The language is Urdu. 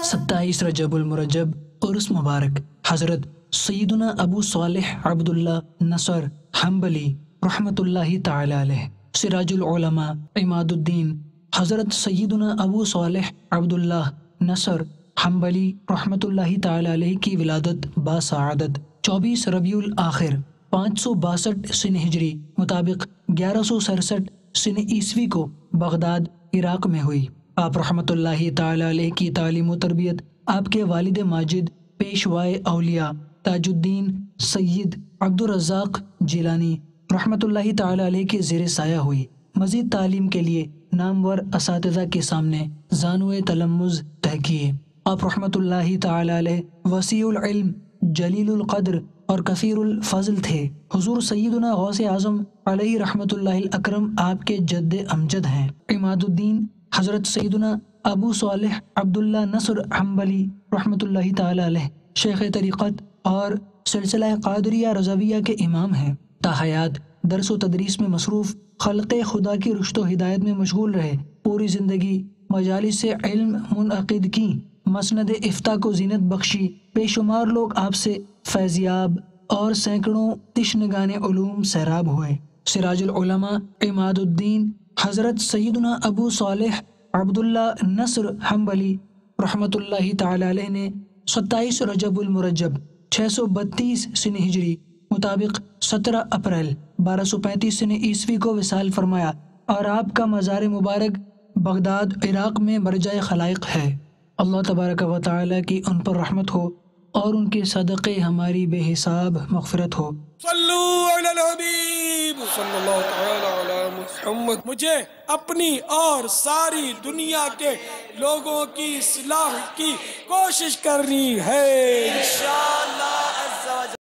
27 رجب المرجب عرس مبارک حضرت سیدنا ابو صالح عبداللہ نصر حنبلی رحمۃ اللہ تعالی علیہ سراج العلماء عماد الدین حضرت سیدنا ابو صالح عبداللہ نصر حنبلی رحمۃ اللہ تعالی علیہ کی ولادت باسعادت 24 ربیع الآخر 562 سن ہجری مطابق 1167 سن عیسوی کو بغداد عراق میں ہوئی۔ آپ رحمۃ اللہ تعالی علیہ کی تعلیم و تربیت آپ کے والد ماجد پیشوائے اولیاء تاج الدین سید عبدالرزاق جیلانی رحمۃ اللہ تعالی علیہ کے زیر سایہ ہوئی۔ مزید تعلیم کے لیے نامور اساتذہ کے سامنے زانوِ تلمذ طے کیے۔ آپ رحمۃ اللہ تعالی علیہ وسیع العلم جلیل القدر اور کثیر الفضل تھے۔ حضور سیدنا غوث اعظم علیہ رحمۃ اللہ الاکرم آپ کے جد امجد ہیں۔ عماد الدین حضرت سیدنا ابو صالح عبداللہ نصر حنبلی رحمۃ اللہ تعالی علیہ شیخ طریقت اور سلسلہ قادریہ رضویہ کے امام ہیں۔ تاحیات درس و تدریس میں مصروف، خلق خدا کی رشد و ہدایت میں مشغول رہے۔ پوری زندگی مجالس سے علم منعقد کی، مسند افتاء کو زینت بخشی، بے شمار لوگ آپ سے فیضیاب اور سینکڑوں تشنگان علوم سیراب ہوئے۔ سراج العلماء عماد الدین حضرت سیدنا ابو صالح عبداللہ نصر حنبلی رحمۃ اللہ تعالی علیہ نے 27 رجب المرجب 632 سن ہجری مطابق 17 اپریل 1235 سن عیسوی کو وصال فرمایا، اور آپ کا مزار مبارک بغداد عراق میں مرجع خلائق ہے۔ اللہ تبارک و تعالی کی ان پر رحمت ہو اور ان کے صدقے ہماری بے حساب مغفرت ہو۔ صلو علی الحبیب صلی اللہ تعالی علی محمد۔ مجھے اپنی اور ساری دنیا کے لوگوں کی اصلاح کی کوشش کرنی ہے انشاءاللہ۔